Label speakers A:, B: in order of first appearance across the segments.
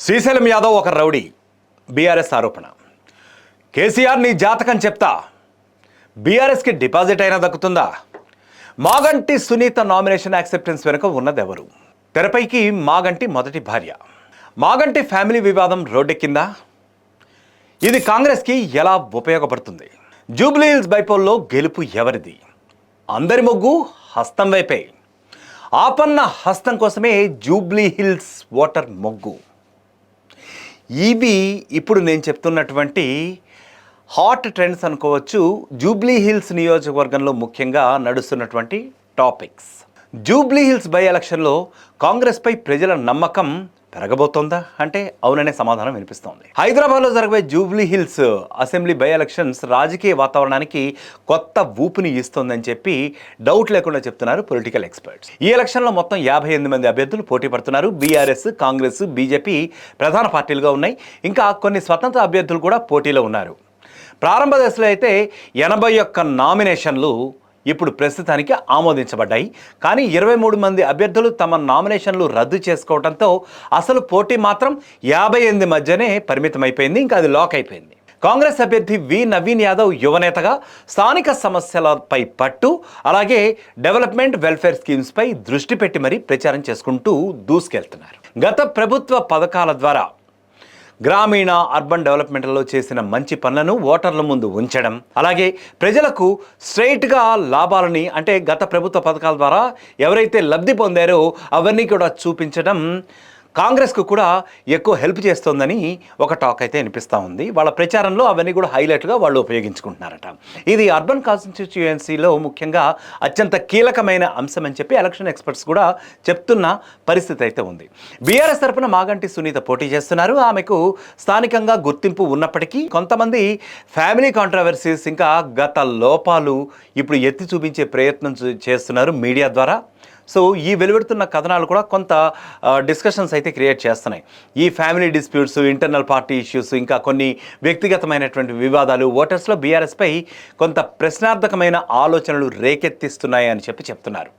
A: శ్రీశైలం యాదవ్ ఒక rowdy, BRS ఆరోపణ. కేసీఆర్ నీ జాతకం చెప్తా, బీఆర్ఎస్కి డిపాజిట్ అయినా దక్కుతుందా? మాగంటి సునీత నామినేషన్ యాక్సెప్టెన్స్ వెనుక ఉన్నదెవరు? తెరపైకి మాగంటి మొదటి భార్య. మాగంటి ఫ్యామిలీ వివాదం రోడ్డెక్కిందా? ఇది కాంగ్రెస్కి ఎలా ఉపయోగపడుతుంది? జూబ్లీహిల్స్ బైపోల్లో గెలుపు ఎవరిది? అందరి మొగ్గు హస్తం వైపే. ఆపన్న హస్తం కోసమే జూబ్లీహిల్స్ ఓటర్ మొగ్గు. ఇవి ఇప్పుడు నేను చెప్తున్నటువంటి హాట్ ట్రెండ్స్ అనుకోవచ్చు. జూబ్లీహిల్స్ నియోజకవర్గంలో ముఖ్యంగా నడుస్తున్నటువంటి టాపిక్స్. జూబ్లీహిల్స్ బై ఎలక్షన్లో కాంగ్రెస్పై ప్రజల నమ్మకం పెరగబోతోందా అంటే అవుననే సమాధానం వినిపిస్తోంది. హైదరాబాద్లో జరగబోయే జూబ్లీహిల్స్ అసెంబ్లీ బై ఎలక్షన్స్ రాజకీయ వాతావరణానికి కొత్త ఊపుని ఇస్తోందని చెప్పి డౌట్ లేకుండా చెప్తున్నారు పొలిటికల్ ఎక్స్పర్ట్స్. ఈ ఎలక్షన్లో మొత్తం 58 మంది అభ్యర్థులు పోటీ పడుతున్నారు. బీఆర్ఎస్, కాంగ్రెస్, బీజేపీ ప్రధాన పార్టీలుగా ఉన్నాయి. ఇంకా కొన్ని స్వతంత్ర అభ్యర్థులు కూడా పోటీలో ఉన్నారు. ప్రారంభ దశలో అయితే 81 నామినేషన్లు ఇప్పుడు ప్రస్తుతానికి ఆమోదించబడ్డాయి. కానీ 23 మంది అభ్యర్థులు తమ నామినేషన్లు రద్దు చేసుకోవడంతో అసలు పోటీ మాత్రం 58 మధ్యనే పరిమితమైపోయింది. ఇంకా అది లాక్ అయిపోయింది. కాంగ్రెస్ అభ్యర్థి వి నవీన్ యాదవ్ యువనేతగా స్థానిక సమస్యలపై పట్టు, అలాగే డెవలప్మెంట్ వెల్ఫేర్ స్కీమ్స్పై దృష్టి పెట్టి మరీ ప్రచారం చేసుకుంటూ దూసుకెళ్తున్నారు. గత ప్రభుత్వ పథకాల ద్వారా గ్రామీణ అర్బన్ డెవలప్మెంట్లో చేసిన మంచి పనులను ఓటర్ల ముందు ఉంచడం, అలాగే ప్రజలకు స్ట్రైట్గా లాభాలని అంటే గత ప్రభుత్వ పథకాల ద్వారా ఎవరైతే లబ్ధి పొందారో అవన్నీ కూడా చూపించడం కాంగ్రెస్కు కూడా ఎక్కువ హెల్ప్ చేస్తోందని ఒక టాక్ అయితే వినిపిస్తూ ఉంది. వాళ్ళ ప్రచారంలో అవన్నీ కూడా హైలైట్గా వాళ్ళు ఉపయోగించుకుంటున్నారట. ఇది అర్బన్ కాన్స్టిట్యుయెన్సీలో ముఖ్యంగా అత్యంత కీలకమైన అంశం అని చెప్పి ఎలక్షన్ ఎక్స్పర్ట్స్ కూడా చెప్తున్న పరిస్థితి అయితే ఉంది. బీఆర్ఎస్ తరఫున మాగంటి సునీత పోటీ చేస్తున్నారు. ఆమెకు స్థానికంగా గుర్తింపు ఉన్నప్పటికీ కొంతమంది ఫ్యామిలీ కాంట్రవర్సీస్ ఇంకా గత లోపాలు ఇప్పుడు ఎత్తి చూపించే ప్రయత్నం చేస్తున్నారు మీడియా ద్వారా. సో ఈ వెలువడుతున్న కథనాలు కూడా కొంత డిస్కషన్స్ అయితే క్రియేట్ చేస్తున్నాయి. ఈ family disputes, internal party issues, ఇంకా కొన్ని వ్యక్తిగతమైనటువంటి వివాదాలు ఓటర్స్లో బీఆర్ఎస్పై కొంత ప్రశ్నార్థకమైన ఆలోచనలు రేకెత్తిస్తున్నాయి అని చెప్తున్నారు.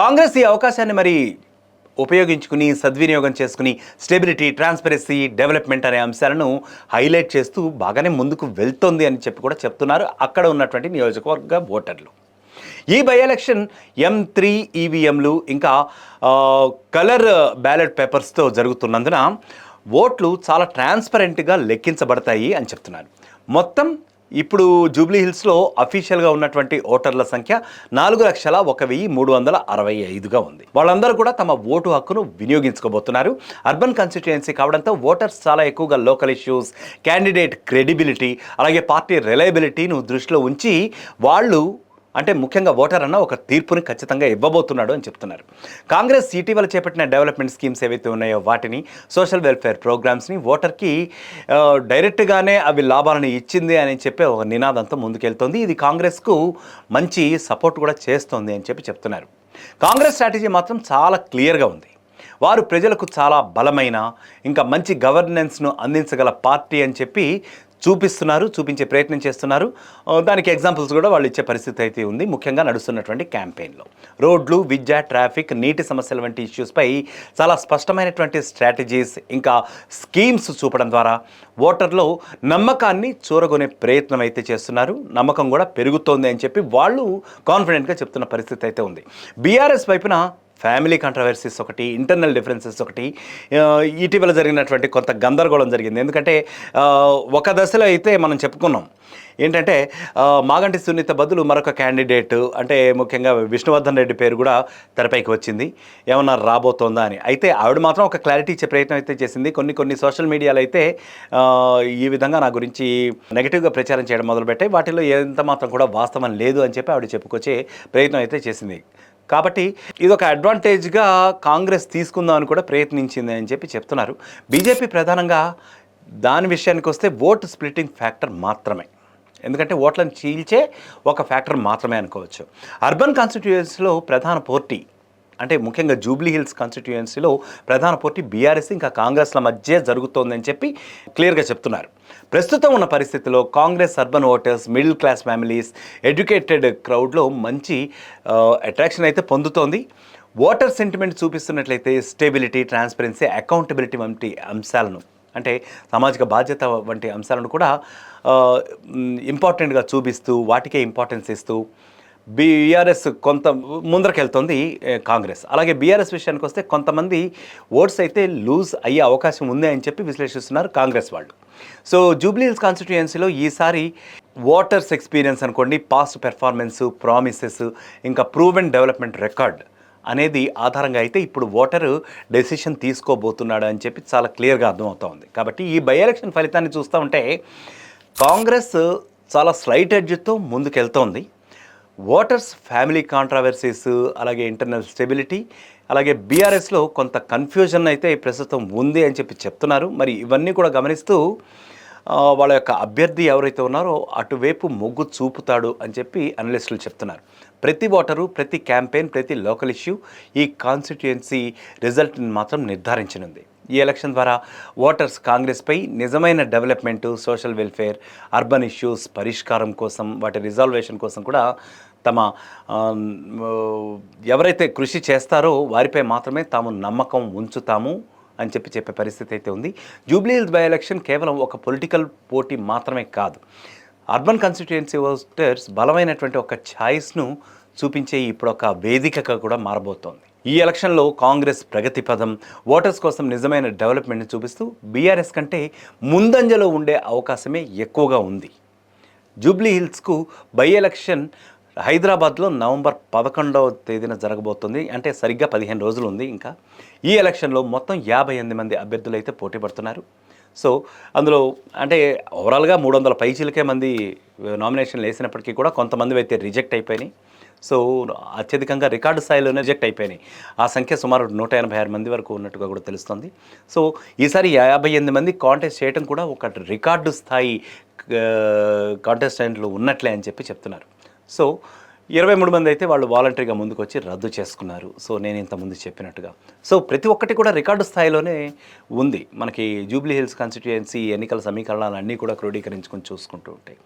A: కాంగ్రెస్ ఈ అవకాశాన్ని మరి ఉపయోగించుకుని సద్వినియోగం చేసుకుని స్టెబిలిటీ, ట్రాన్స్పరెన్సీ, డెవలప్మెంట్ అనే అంశాలను హైలైట్ చేస్తూ బాగానే ముందుకు వెళ్తోంది అని కూడా చెప్తున్నారు అక్కడ ఉన్నటువంటి నియోజకవర్గ ఓటర్లు. ఈ బై ఎలక్షన్ M3 ఈవీఎంలు ఇంకా కలర్ బ్యాలెట్ పేపర్స్తో జరుగుతున్నందున ఓట్లు చాలా ట్రాన్స్పరెంట్గా లెక్కించబడతాయి అని చెప్తున్నారు. మొత్తం ఇప్పుడు జూబ్లీహిల్స్లో అఫీషియల్గా ఉన్నటువంటి ఓటర్ల సంఖ్య 4,01,365గా ఉంది. వాళ్ళందరూ కూడా తమ ఓటు హక్కును వినియోగించుకోబోతున్నారు. అర్బన్ కాన్స్టిట్యుయెన్సీ కావడంతో ఓటర్స్ చాలా ఎక్కువగా లోకల్ ఇష్యూస్, క్యాండిడేట్ క్రెడిబిలిటీ, అలాగే పార్టీ రిలయబిలిటీను దృష్టిలో ఉంచి వాళ్ళు అంటే ముఖ్యంగా ఓటర్ అన్న ఒక తీర్పుని ఖచ్చితంగా ఇవ్వబోతున్నాడు అని చెప్తున్నారు. కాంగ్రెస్ ఇటీవల చేపట్టిన డెవలప్మెంట్ స్కీమ్స్ ఏవైతే ఉన్నాయో వాటిని, సోషల్ వెల్ఫేర్ ప్రోగ్రామ్స్ని ఓటర్కి డైరెక్ట్గానే అవి లాభాలను ఇచ్చింది అని చెప్పి ఒక నినాదంతో ముందుకెళ్తోంది. ఇది కాంగ్రెస్కు మంచి సపోర్ట్ కూడా చేస్తోంది అని చెప్తున్నారు. కాంగ్రెస్ స్ట్రాటజీ మాత్రం చాలా క్లియర్గా ఉంది. వారు ప్రజలకు చాలా బలమైన ఇంకా మంచి గవర్నెన్స్ను అందించగల పార్టీ అని చూపించే ప్రయత్నం చేస్తున్నారు. దానికి ఎగ్జాంపుల్స్ కూడా వాళ్ళు ఇచ్చే పరిస్థితి అయితే ఉంది. ముఖ్యంగా నడుస్తున్నటువంటి క్యాంపెయిన్లో రోడ్లు, విద్య, ట్రాఫిక్, నీటి సమస్యల వంటి ఇష్యూస్పై చాలా స్పష్టమైనటువంటి స్ట్రాటజీస్ ఇంకా స్కీమ్స్ చూపడం ద్వారా ఓటర్లో నమ్మకాన్ని చూరగొనే ప్రయత్నం అయితే చేస్తున్నారు. నమ్మకం కూడా పెరుగుతోంది అని చెప్పి వాళ్ళు కాన్ఫిడెంట్గా చెప్తున్న పరిస్థితి అయితే ఉంది. బీఆర్ఎస్ వైపున ఫ్యామిలీ కాంట్రవర్సీస్ ఒకటి, ఇంటర్నల్ డిఫరెన్సెస్ ఒకటి, ఇటీవల జరిగినటువంటి కొంత గందరగోళం జరిగింది. ఎందుకంటే ఒక దశలో అయితే మనం చెప్పుకున్నాం ఏంటంటే మాగంటి సునీత బదులు మరొక క్యాండిడేట్ అంటే ముఖ్యంగా విష్ణువర్ధన్ రెడ్డి పేరు కూడా తెరపైకి వచ్చింది. ఏమన్నా రాబోతోందా అని. అయితే ఆవిడ మాత్రం ఒక క్లారిటీ ఇచ్చే ప్రయత్నం అయితే చేసింది. కొన్ని సోషల్ మీడియాలో అయితే ఈ విధంగా నా గురించి నెగిటివ్గా ప్రచారం చేయడం మొదలుపెట్టాయి. వాటిలో ఎంత మాత్రం కూడా వాస్తవం లేదు అని చెప్పి ఆవిడ చెప్పుకొచ్చే ప్రయత్నం అయితే చేసింది. కాబట్టి ఇది ఒక అడ్వాంటేజ్గా కాంగ్రెస్ తీసుకుందామని కూడా ప్రయత్నించింది అని చెప్తున్నారు. బీజేపీ ప్రధానంగా దాని విషయానికి వస్తే ఓటు స్ప్లిట్టింగ్ ఫ్యాక్టర్ మాత్రమే. ఎందుకంటే ఓట్లను చీల్చే ఒక ఫ్యాక్టర్ మాత్రమే అనుకోవచ్చు. అర్బన్ కాన్స్టిట్యుయెన్సీలో ప్రధాన పోటీ అంటే ముఖ్యంగా జూబ్లీహిల్స్ కాన్స్టిట్యుయెన్సీలో ప్రధాన పోటీ బీఆర్ఎస్ ఇంకా కాంగ్రెస్ల మధ్య జరుగుతోందని క్లియర్గా చెప్తున్నారు. ప్రస్తుతం ఉన్న పరిస్థితిలో Congress urban voters, middle class families, educated క్రౌడ్లో మంచి అట్రాక్షన్ అయితే పొందుతోంది. ఓటర్ సెంటిమెంట్ చూపిస్తున్నట్లయితే స్టెబిలిటీ, ట్రాన్స్పరెన్సీ, అకౌంటబిలిటీ వంటి అంశాలను, అంటే సామాజిక బాధ్యత వంటి అంశాలను కూడా ఇంపార్టెంట్గా చూపిస్తూ వాటికే ఇంపార్టెన్స్ ఇస్తూ బీఆర్ఎస్ కొంత ముందరకెళ్తుంది కాంగ్రెస్. అలాగే బీఆర్ఎస్ విషయానికి వస్తే కొంతమంది ఓట్స్ అయితే లూజ్ అయ్యే అవకాశం ఉంది అని చెప్పి విశ్లేషిస్తున్నారు కాంగ్రెస్ వాళ్ళు. సో జూబ్లీ హిల్స్ కాన్స్టిట్యుయెన్సీలో ఈసారి ఓటర్స్ ఎక్స్పీరియన్స్ అనుకోండి, పాస్ట్ పెర్ఫార్మెన్స్, ప్రామిసెస్, ఇంకా ప్రూవెన్ డెవలప్మెంట్ రికార్డ్ అనేది ఆధారంగా అయితే ఇప్పుడు ఓటరు డెసిషన్ తీసుకోబోతున్నాడు అని చెప్పి చాలా క్లియర్గా అర్థమవుతా ఉంది. కాబట్టి ఈ బై ఎలక్షన్ ఫలితాన్ని చూస్తూ ఉంటే కాంగ్రెస్ చాలా స్లైట్ ఎడ్జ్తో ముందుకెళ్తోంది. ఓటర్స్ ఫ్యామిలీ కాంట్రావర్సీస్, అలాగే ఇంటర్నల్ స్టెబిలిటీ, అలాగే బీఆర్ఎస్లో కొంత కన్ఫ్యూజన్ అయితే ప్రస్తుతం ఉంది అని చెప్పి చెప్తున్నారు. మరి ఇవన్నీ కూడా గమనిస్తూ వాళ్ళ యొక్క అభ్యర్థి ఎవరైతే ఉన్నారో అటువైపు మొగ్గు చూపుతాడు అని చెప్పి అనలిస్టులు చెప్తున్నారు. ప్రతి ఓటరు, ప్రతి క్యాంపెయిన్, ప్రతి లోకల్ ఇష్యూ ఈ కాన్స్టిట్యుయెన్సీ రిజల్ట్ని మాత్రం నిర్ధారించనుంది. ఈ ఎలక్షన్ ద్వారా ఓటర్స్ కాంగ్రెస్పై నిజమైన development, social welfare, urban issues పరిష్కారం కోసం, వాటి రిజాల్వేషన్ కోసం కూడా తమ ఎవరైతే కృషి చేస్తారో వారిపై మాత్రమే తాము నమ్మకం ఉంచుతాము అని చెప్పే పరిస్థితి అయితే ఉంది. జూబ్లీ హిల్స్ బై ఎలక్షన్ కేవలం ఒక పొలిటికల్ పోటీ మాత్రమే కాదు, అర్బన్ కాన్స్టిట్యుయెన్సీ ఓటర్స్ బలమైనటువంటి ఒక ఛాయిస్ను చూపించే ఇప్పుడు ఒక వేదికగా కూడా మారబోతోంది. ఈ ఎలక్షన్లో కాంగ్రెస్ ప్రగతి పదం, ఓటర్స్ కోసం నిజమైన డెవలప్మెంట్ని చూపిస్తూ బీఆర్ఎస్ కంటే ముందంజలో ఉండే అవకాశమే ఎక్కువగా ఉంది. జూబ్లీ హిల్స్కు బై ఎలక్షన్ హైదరాబాద్లో నవంబర్ 11వ తేదీన జరగబోతుంది. అంటే సరిగ్గా 15 రోజులు ఉంది ఇంకా. ఈ ఎలక్షన్లో మొత్తం 58 మంది అభ్యర్థులు అయితే పోటీ పడుతున్నారు. సో అందులో అంటే ఓవరాల్గా 300 పైచీలకే మంది నామినేషన్లు వేసినప్పటికీ కూడా కొంతమంది అయితే రిజెక్ట్ అయిపోయినాయి. సో అత్యధికంగా రికార్డు స్థాయిలోనే రిజెక్ట్ అయిపోయినాయి. ఆ సంఖ్య సుమారు 186 మంది వరకు ఉన్నట్టుగా కూడా తెలుస్తుంది. సో ఈసారి 58 మంది కాంటెస్ట్ చేయడం కూడా ఒక రికార్డు స్థాయి కాంటెస్టెంట్లు ఉన్నట్లే అని చెప్పి చెప్తున్నారు. సో 23 మంది అయితే వాళ్ళు వాలంటరీగా ముందుకు వచ్చి రద్దు చేసుకున్నారు. సో నేను ఇంతకుముందు చెప్పినట్టుగా సో ప్రతి ఒక్కటి కూడా రికార్డు స్థాయిలోనే ఉంది. మనకి జూబ్లీ హిల్స్ కాన్స్టిట్యుయెన్సీ ఎన్నికల సమీకరణాలు అన్నీ కూడా క్రోడీకరించుకొని చూసుకుంటూ ఉంటాయి.